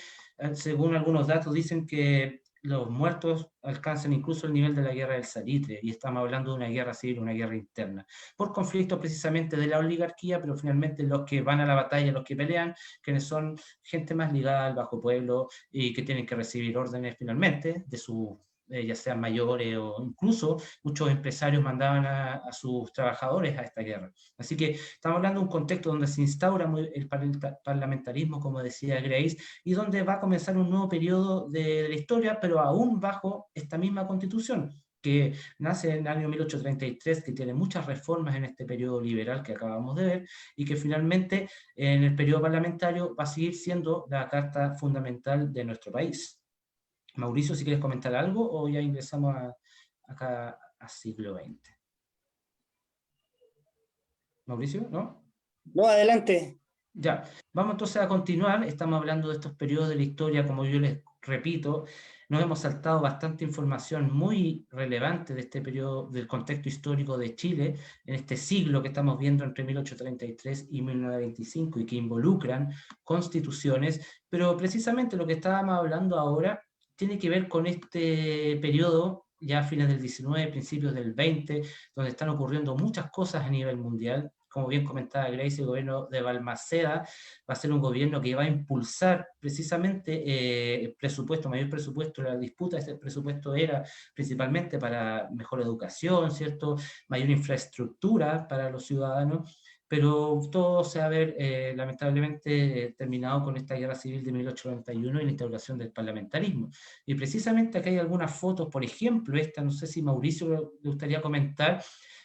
Speaker 2: según algunos datos, dicen que los muertos alcanzan incluso el nivel de la guerra del Salitre, y estamos hablando de una guerra civil, una guerra interna, por conflictos precisamente de la oligarquía, pero finalmente los que van a la batalla, los que pelean, quienes son gente más ligada al bajo pueblo y que tienen que recibir órdenes finalmente de su ya sean mayores, o incluso muchos empresarios mandaban a sus trabajadores a esta guerra. Así que estamos hablando de un contexto donde se instaura el parlamentarismo, como decía Grace, y donde va a comenzar un nuevo periodo de la historia, pero aún bajo esta misma Constitución, que nace en el año 1833, que tiene muchas reformas en este periodo liberal que acabamos de ver, y que finalmente en el periodo parlamentario va a seguir siendo la carta fundamental de nuestro país. Mauricio, si quieres comentar algo, o ya ingresamos acá a siglo XX. Mauricio, ¿no?
Speaker 5: No, adelante.
Speaker 2: Ya, vamos entonces a continuar. Estamos hablando de estos periodos de la historia, como yo les repito, nos hemos saltado bastante información muy relevante de este periodo, del contexto histórico de Chile, en este siglo que estamos viendo entre 1833 y 1925, y que involucran constituciones, pero precisamente lo que estábamos hablando ahora tiene que ver con este periodo, ya a fines del 19, principios del 20, donde están ocurriendo muchas cosas a nivel mundial. Como bien comentaba Grace, el gobierno de Balmaceda va a ser un gobierno que va a impulsar precisamente el presupuesto, mayor presupuesto. La disputa de este presupuesto era principalmente para mejor educación, ¿cierto?, mayor infraestructura para los ciudadanos, pero todo se va a ver lamentablemente terminado con esta guerra civil de 1891 y la instauración del parlamentarismo. Y precisamente acá hay algunas fotos, por ejemplo, esta, no sé si Mauricio le gustaría comentar,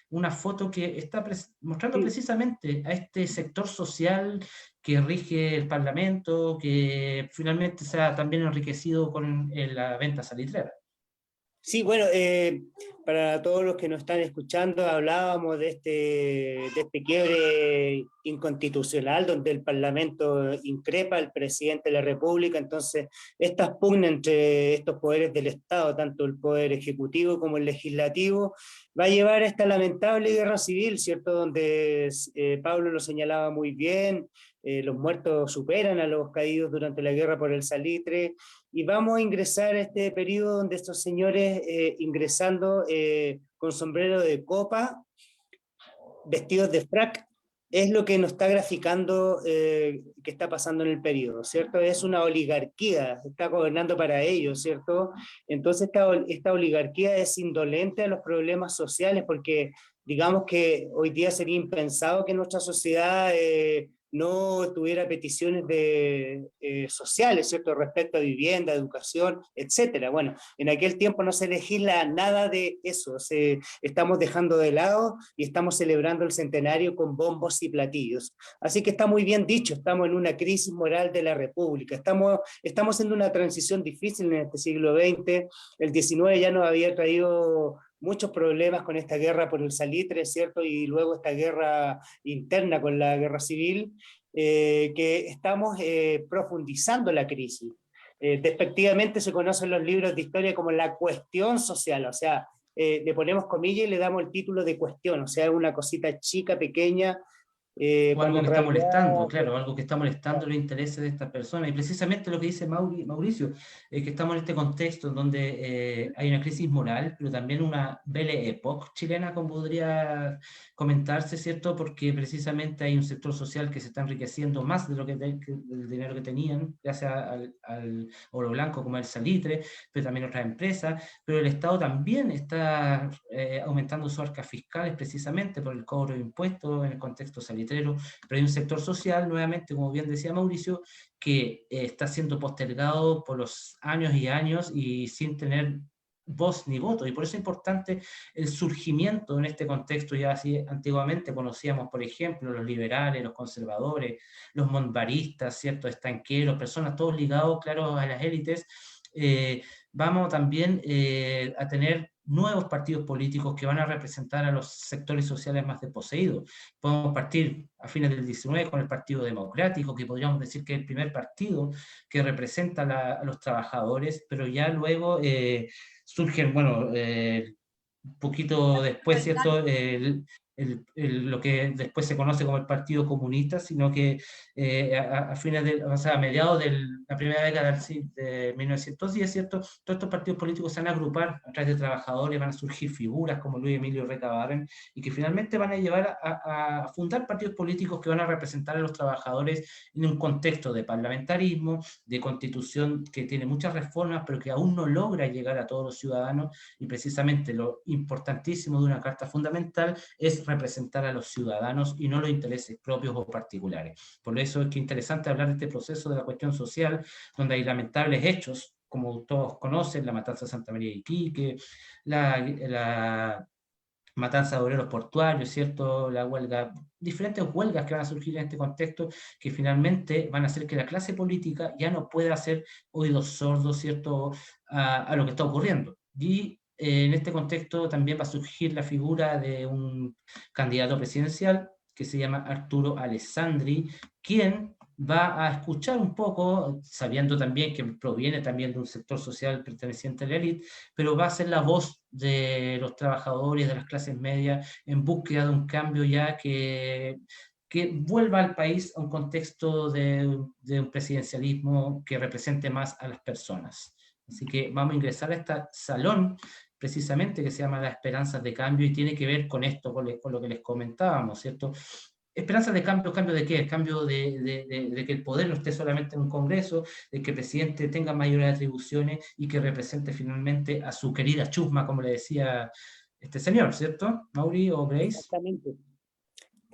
Speaker 2: una foto que está mostrando precisamente a este sector social que rige el Parlamento, que finalmente se ha también enriquecido con la venta salitrera.
Speaker 5: Sí, bueno, para todos los que nos están escuchando, hablábamos de este quiebre inconstitucional donde el Parlamento increpa al presidente de la República. Entonces, estas pugnas entre estos poderes del Estado, tanto el poder ejecutivo como el legislativo, va a llevar a esta lamentable guerra civil, ¿cierto?, donde Pablo lo señalaba muy bien, los muertos superan a los caídos durante la guerra por el Salitre, y vamos a ingresar a este periodo donde estos señores ingresando con sombrero de copa, vestidos de frac, es lo que nos está graficando que está pasando en el periodo, ¿cierto? Es una oligarquía, está gobernando para ellos, ¿cierto? Entonces esta oligarquía es indolente a los problemas sociales, porque digamos que hoy día sería impensado que nuestra sociedad no tuviera peticiones sociales, ¿cierto?, respecto a vivienda, educación, etcétera. Bueno, en aquel tiempo no se legisla nada de eso, estamos dejando de lado y estamos celebrando el centenario con bombos y platillos. Así que está muy bien dicho, estamos en una crisis moral de la República, estamos en una transición difícil en este siglo XX, el XIX ya nos había traído muchos problemas con esta guerra por el Salitre, ¿cierto?, y luego esta guerra interna con la guerra civil, que estamos profundizando la crisis. despectivamente se conoce en los libros de historia como la cuestión social, o sea, le ponemos comillas y le damos el título de cuestión, o sea, una cosita chica, pequeña.
Speaker 2: O algo que está molestando,
Speaker 5: realidad,
Speaker 2: claro, algo que está molestando los intereses de estas personas. Y precisamente lo que dice Mauricio, es que estamos en este contexto en donde hay una crisis moral, pero también una belle époque chilena, como podría comentarse, ¿cierto? Porque precisamente hay un sector social que se está enriqueciendo más de lo del dinero que tenían, gracias al oro blanco como el salitre, pero también otras empresas, pero el Estado también está aumentando sus arcas fiscales precisamente por el cobro de impuestos en el contexto salitrero, pero hay un sector social, nuevamente, como bien decía Mauricio, que está siendo postergado por los años y años y sin tener voz ni voto, y por eso es importante el surgimiento en este contexto. Ya así antiguamente conocíamos, por ejemplo, los liberales, los conservadores, los monbaristas, ¿cierto?, estanqueros, personas todos ligados, claro, a las élites. Vamos también a tener nuevos partidos políticos que van a representar a los sectores sociales más desposeídos. Podemos partir a fines del 19 con el Partido Democrático, que podríamos decir que es el primer partido que representa a los trabajadores, pero ya luego surgen, bueno, un poquito después, ¿cierto?, lo que después se conoce como el Partido Comunista, sino que a fines o sea, a mediados de la primera década de 1910, ¿cierto?, todos estos partidos políticos se van a agrupar a través de trabajadores, van a surgir figuras como Luis Emilio Recabarren, y que finalmente van a llevar a fundar partidos políticos que van a representar a los trabajadores en un contexto de parlamentarismo, de constitución que tiene muchas reformas, pero que aún no logra llegar a todos los ciudadanos, y precisamente lo importantísimo de una carta fundamental es representar a los ciudadanos y no los intereses propios o particulares. Por eso es que es interesante hablar de este proceso de la cuestión social, donde hay lamentables hechos, como todos conocen, la matanza de Santa María de Iquique, la matanza de obreros portuarios, ¿cierto?, la huelga, diferentes huelgas que van a surgir en este contexto, que finalmente van a hacer que la clase política ya no pueda hacer oídos sordos, ¿cierto?, a lo que está ocurriendo. Y en este contexto también va a surgir la figura de un candidato presidencial que se llama Arturo Alessandri, quien va a escuchar un poco, sabiendo también que proviene también de un sector social perteneciente a la élite, pero va a ser la voz de los trabajadores, de las clases medias, en búsqueda de un cambio ya que vuelva al país a un contexto de un presidencialismo que represente más a las personas. Así que vamos a ingresar a este salón, precisamente, que se llama Las Esperanzas de Cambio, y tiene que ver con esto, con lo que les comentábamos, ¿cierto? Esperanzas de cambio, ¿cambio de qué? El cambio de que el poder no esté solamente en un Congreso, de que el presidente tenga mayores atribuciones y que represente finalmente a su querida chusma, como le decía este señor, ¿cierto? Mauri o Grace.
Speaker 5: Exactamente.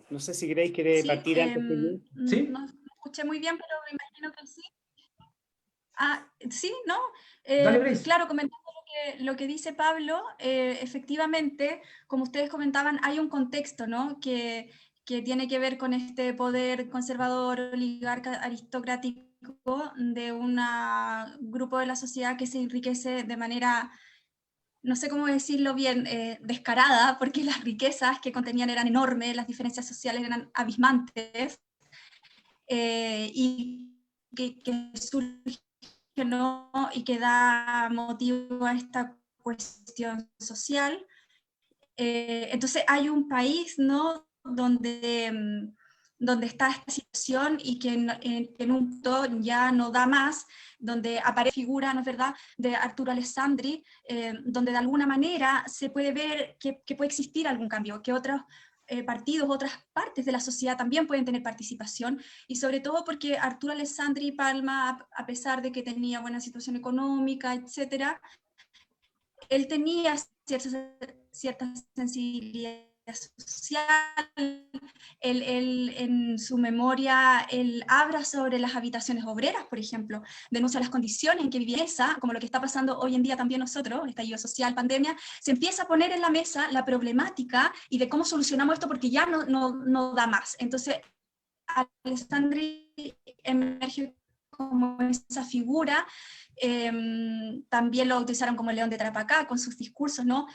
Speaker 5: No sé si Grace quiere partir antes que yo.
Speaker 2: ¿Sí?
Speaker 3: No escuché muy bien, pero me imagino que sí. Sí, ¿no?
Speaker 2: Dale, Grace.
Speaker 3: Claro, comentando lo que dice Pablo, efectivamente, como ustedes comentaban, hay un contexto, ¿no?, que tiene que ver con este poder conservador, oligarca, aristocrático de un grupo de la sociedad que se enriquece de manera, no sé cómo decirlo bien, descarada, porque las riquezas que contenían eran enormes, las diferencias sociales eran abismantes, y que surge, ¿no?, y que da motivo a esta cuestión social. Entonces hay un país, ¿no?, donde está esta situación y que en un punto ya no da más, donde aparece figura, ¿no es verdad?, de Arturo Alessandri, donde de alguna manera se puede ver que puede existir algún cambio, que otros partidos, otras partes de la sociedad también pueden tener participación, y sobre todo porque Arturo Alessandri Palma, a pesar de que tenía buena situación económica, etcétera, él tenía cierta sensibilidad social. Él, en su memoria, él habla sobre las habitaciones obreras, por ejemplo, denuncia las condiciones en que vivía esa, como lo que está pasando hoy en día también nosotros, estallido social, pandemia, se empieza a poner en la mesa la problemática y de cómo solucionamos esto porque ya no da más. Entonces, Alessandri emerge como esa figura. También lo utilizaron como el león de Tarapacá con sus discursos, ¿no?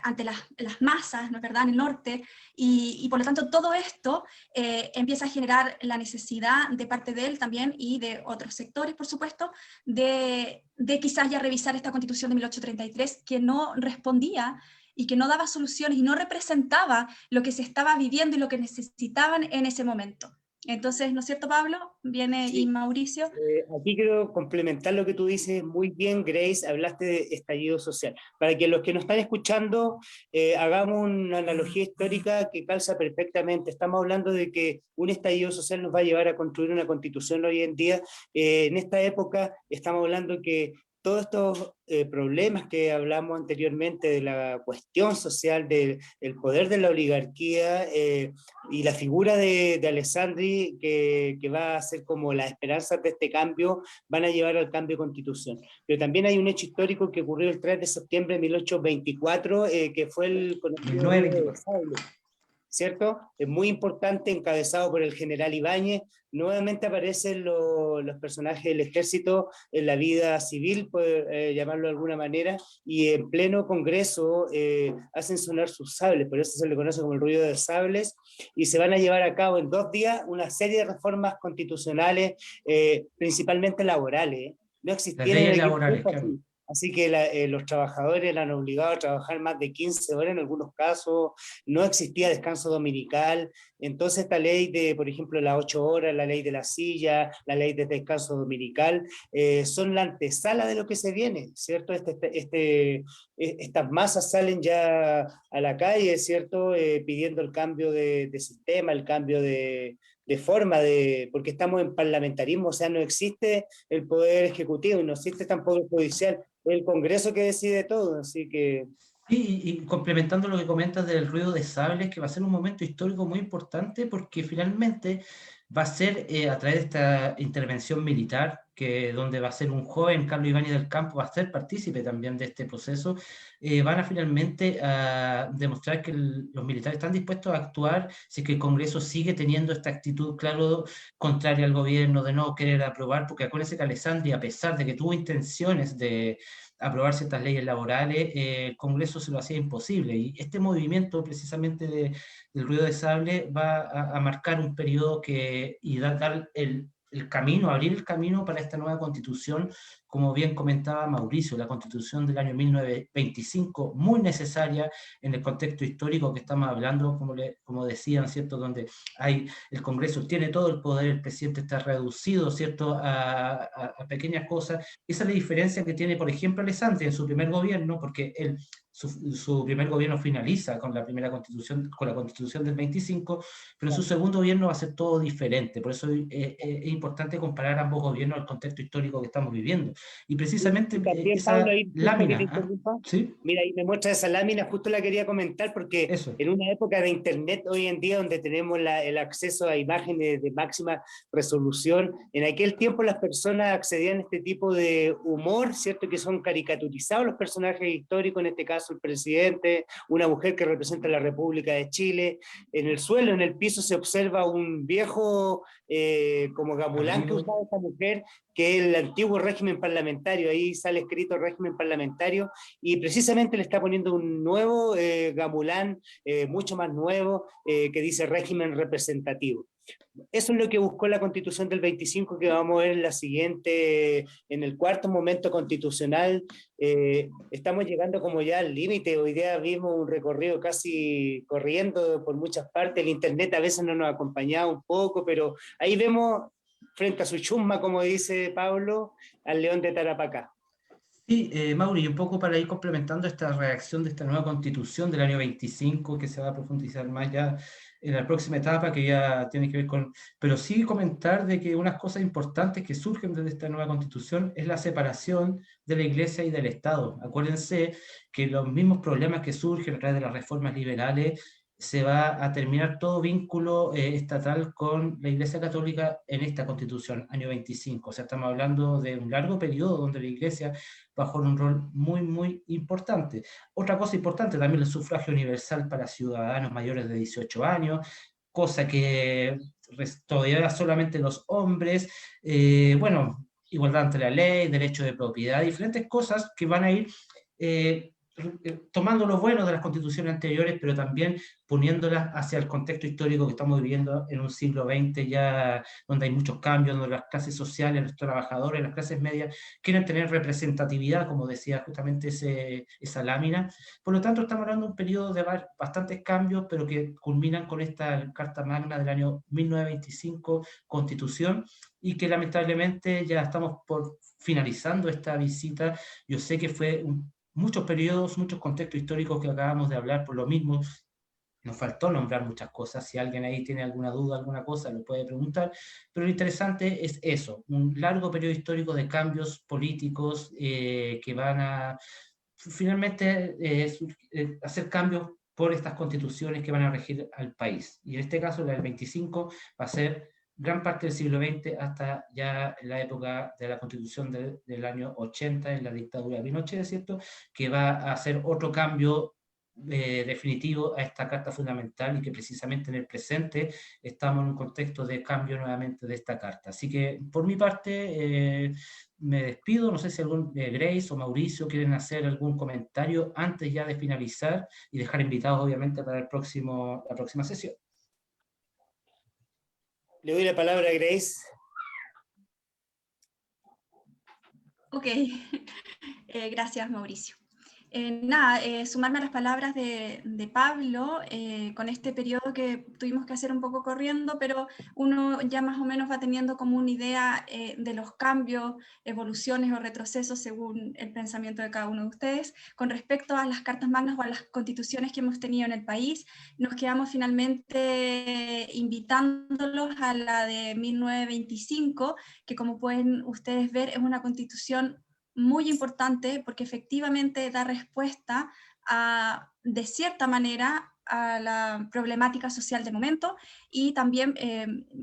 Speaker 3: Ante las masas, ¿no es verdad?, en el norte, y por lo tanto todo esto empieza a generar la necesidad de parte de él también y de otros sectores, por supuesto, de quizás ya revisar esta Constitución de 1833 que no respondía y que no daba soluciones y no representaba lo que se estaba viviendo y lo que necesitaban en ese momento. Entonces, ¿no es cierto, Pablo? Viene
Speaker 5: Sí.
Speaker 3: y Mauricio.
Speaker 5: Aquí quiero complementar lo que tú dices muy bien, Grace, hablaste de estallido social. Para que los que nos están escuchando hagamos una analogía histórica que calza perfectamente. Estamos hablando de que un estallido social nos va a llevar a construir una constitución hoy en día. En esta época estamos hablando que todos estos problemas que hablamos anteriormente de la cuestión social, del poder de la oligarquía y la figura de Alessandri, que va a ser como las esperanzas de este cambio, van a llevar al cambio de constitución. Pero también hay un hecho histórico que ocurrió el 3 de septiembre de 1824, que fue el conocido Río de Sable, ¿cierto? Es muy importante, encabezado por el general Ibáñez. Nuevamente aparecen los personajes del ejército en la vida civil, por llamarlo de alguna manera, y en pleno congreso hacen sonar sus sables, por eso se le conoce como el ruido de sables, y se van a llevar a cabo en 2 días una serie de reformas constitucionales, principalmente laborales. No existían
Speaker 2: Las leyes laborales, claro.
Speaker 5: Así que los trabajadores eran obligados a trabajar más de 15 horas en algunos casos, no existía descanso dominical. Entonces esta ley de, por ejemplo, las 8 horas, la ley de la silla, la ley de descanso dominical, son la antesala de lo que se viene, ¿cierto? Estas masas salen ya a la calle, ¿cierto? Pidiendo el cambio de sistema, el cambio de forma, porque estamos en parlamentarismo, o sea, no existe el poder ejecutivo y no existe tampoco el judicial, es el Congreso que decide todo, así que...
Speaker 2: Y complementando lo que comentas del ruido de sables, que va a ser un momento histórico muy importante porque finalmente va a ser a través de esta intervención militar, donde va a ser un joven, Carlos Ibáñez del Campo, va a ser partícipe también de este proceso, van a finalmente a demostrar que los militares están dispuestos a actuar si es que el Congreso sigue teniendo esta actitud, claro, contraria al gobierno, de no querer aprobar, porque acuérdense que Alessandri, a pesar de que tuvo intenciones de aprobar ciertas leyes laborales, el Congreso se lo hacía imposible, y este movimiento precisamente del ruido de sable va a marcar un periodo y dar el camino, abrir el camino para esta nueva constitución, como bien comentaba Mauricio, la constitución del año 1925, muy necesaria en el contexto histórico que estamos hablando, como decían, ¿cierto?, donde el Congreso tiene todo el poder, el presidente está reducido, ¿cierto?, a pequeñas cosas. Esa es la diferencia que tiene, por ejemplo, Alessandri en su primer gobierno, porque su primer gobierno finaliza con la primera constitución, con la constitución del 25, pero en su segundo gobierno va a ser todo diferente. Por eso es importante comparar ambos gobiernos al contexto histórico que estamos viviendo. Y precisamente
Speaker 5: también,
Speaker 2: esa
Speaker 5: Pablo, ahí,
Speaker 2: lámina, ¿sí?
Speaker 5: Mira, ahí me muestra esa lámina, justo la quería comentar porque
Speaker 2: Eso.
Speaker 5: En una época de internet hoy en día donde tenemos el acceso a imágenes de máxima resolución, en aquel tiempo las personas accedían a este tipo de humor, ¿cierto?, que son caricaturizados los personajes históricos, en este caso el presidente, una mujer que representa a la República de Chile. En el suelo, en el piso se observa un viejo como gamulán que usaba esta mujer, que es el antiguo régimen parlamentario, ahí sale escrito régimen parlamentario, y precisamente le está poniendo un nuevo gamulán, mucho más nuevo, que dice régimen representativo. Eso es lo que buscó la Constitución del 25, que vamos a ver en la siguiente, en el cuarto momento constitucional. Estamos llegando como ya al límite. Hoy día vimos un recorrido casi corriendo por muchas partes. El internet a veces no nos ha acompañado un poco, pero ahí vemos frente a su chusma, como dice Pablo, al león de Tarapacá.
Speaker 2: Sí, Mauri, un poco para ir complementando esta reacción de esta nueva constitución del año 25, que se va a profundizar más ya en la próxima etapa, que ya tiene que ver con... Pero sí comentar de que unas cosas importantes que surgen desde esta nueva constitución es la separación de la Iglesia y del Estado. Acuérdense que los mismos problemas que surgen a través de las reformas liberales, se va a terminar todo vínculo estatal con la Iglesia Católica en esta Constitución, año 25. O sea, estamos hablando de un largo periodo donde la Iglesia va a jugar un rol muy, muy importante. Otra cosa importante también, el sufragio universal para ciudadanos mayores de 18 años, cosa que todavía solamente los hombres, bueno, igualdad ante la ley, derecho de propiedad, diferentes cosas que van a ir tomando lo bueno de las constituciones anteriores, pero también poniéndolas hacia el contexto histórico que estamos viviendo en un siglo XX ya, donde hay muchos cambios, donde las clases sociales, los trabajadores, las clases medias quieren tener representatividad, como decía justamente esa lámina. Por lo tanto, estamos hablando de un periodo de bastantes cambios, pero que culminan con esta Carta Magna del año 1925, Constitución, y que lamentablemente ya estamos por finalizando esta visita. Yo sé que fue muchos periodos, muchos contextos históricos que acabamos de hablar, por lo mismo nos faltó nombrar muchas cosas. Si alguien ahí tiene alguna duda, alguna cosa, lo puede preguntar, pero lo interesante es eso, un largo periodo histórico de cambios políticos que van a finalmente hacer cambios por estas constituciones que van a regir al país. Y en este caso, la del 25 va a ser gran parte del siglo XX hasta ya la época de la Constitución del año 80, en la dictadura de Pinochet, ¿cierto?, que va a hacer otro cambio definitivo a esta Carta Fundamental, y que precisamente en el presente estamos en un contexto de cambio nuevamente de esta Carta. Así que, por mi parte, me despido. No sé si Grace o Mauricio quieren hacer algún comentario antes ya de finalizar y dejar invitados, obviamente, para la próxima sesión.
Speaker 5: Le doy la palabra a Grace.
Speaker 3: Ok, gracias Mauricio. Sumarme a las palabras de Pablo, con este periodo que tuvimos que hacer un poco corriendo, pero uno ya más o menos va teniendo como una idea de los cambios, evoluciones o retrocesos según el pensamiento de cada uno de ustedes. Con respecto a las cartas magnas o a las constituciones que hemos tenido en el país, nos quedamos finalmente invitándolos a la de 1925, que como pueden ustedes ver es una constitución muy importante porque efectivamente da respuesta de cierta manera a la problemática social de momento, y también,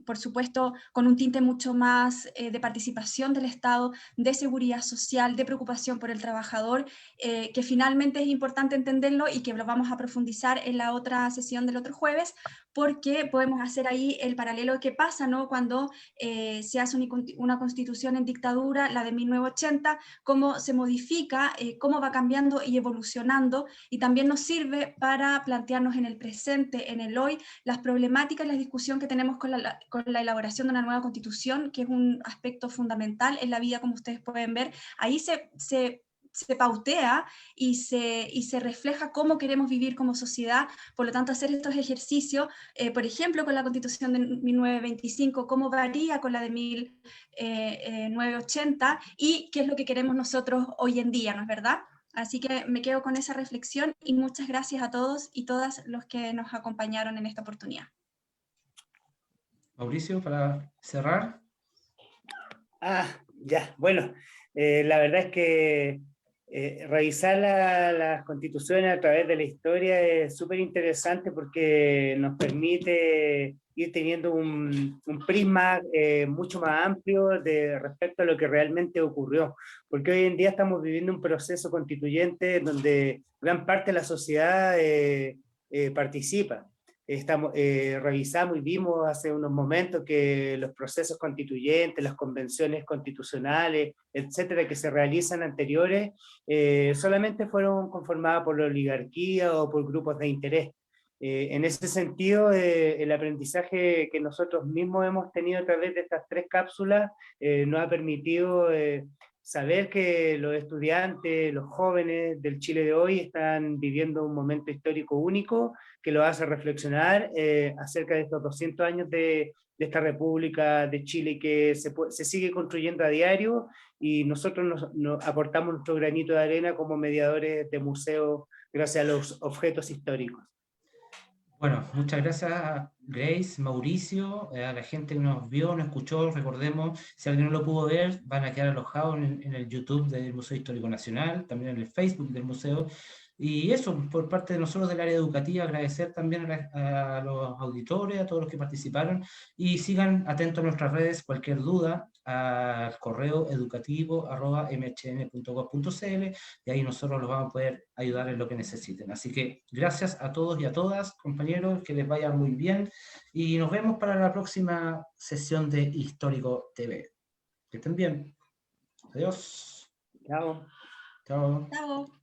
Speaker 3: por supuesto, con un tinte mucho más de participación del Estado, de seguridad social, de preocupación por el trabajador, que finalmente es importante entenderlo y que lo vamos a profundizar en la otra sesión del otro jueves, porque podemos hacer ahí el paralelo que pasa, ¿no?, cuando se hace una constitución en dictadura, la de 1980, cómo se modifica, cómo va cambiando y evolucionando, y también nos sirve para plantearnos en el presente, en el hoy, las problemáticas y la discusión que tenemos con la elaboración de una nueva constitución, que es un aspecto fundamental en la vida, como ustedes pueden ver. Ahí se pautea y se refleja cómo queremos vivir como sociedad. Por lo tanto, hacer estos ejercicios, por ejemplo, con la Constitución de 1925, cómo varía con la de 1980 y qué es lo que queremos nosotros hoy en día, ¿no es verdad? Así que me quedo con esa reflexión y muchas gracias a todos y todas los que nos acompañaron en esta oportunidad.
Speaker 2: Mauricio, para cerrar.
Speaker 5: Ya, bueno, la verdad es que revisar las constituciones a través de la historia es súper interesante porque nos permite ir teniendo un prisma mucho más amplio respecto a lo que realmente ocurrió, porque hoy en día estamos viviendo un proceso constituyente donde gran parte de la sociedad participa. Revisamos y vimos hace unos momentos que los procesos constituyentes, las convenciones constitucionales, etcétera, que se realizan anteriores, solamente fueron conformadas por la oligarquía o por grupos de interés. En ese sentido, el aprendizaje que nosotros mismos hemos tenido a través de estas 3 cápsulas nos ha permitido saber que los estudiantes, los jóvenes del Chile de hoy están viviendo un momento histórico único que los hace reflexionar acerca de estos 200 años de esta República de Chile que se sigue construyendo a diario, y nosotros nos aportamos nuestro granito de arena como mediadores de museos gracias a los objetos históricos.
Speaker 2: Bueno, muchas gracias Grace, Mauricio, a la gente que nos vio, nos escuchó. Recordemos, si alguien no lo pudo ver, van a quedar alojados en el YouTube del Museo Histórico Nacional, también en el Facebook del museo. Y eso, por parte de nosotros del área educativa, agradecer también a los auditores, a todos los que participaron, y sigan atentos a nuestras redes. Cualquier duda, al correo educativo@mhn.gov.cl y ahí nosotros los vamos a poder ayudar en lo que necesiten. Así que gracias a todos y a todas, compañeros, que les vaya muy bien y nos vemos para la próxima sesión de Histórico TV. Que estén bien. Adiós.
Speaker 5: Chao.
Speaker 2: Chao.
Speaker 3: Chao.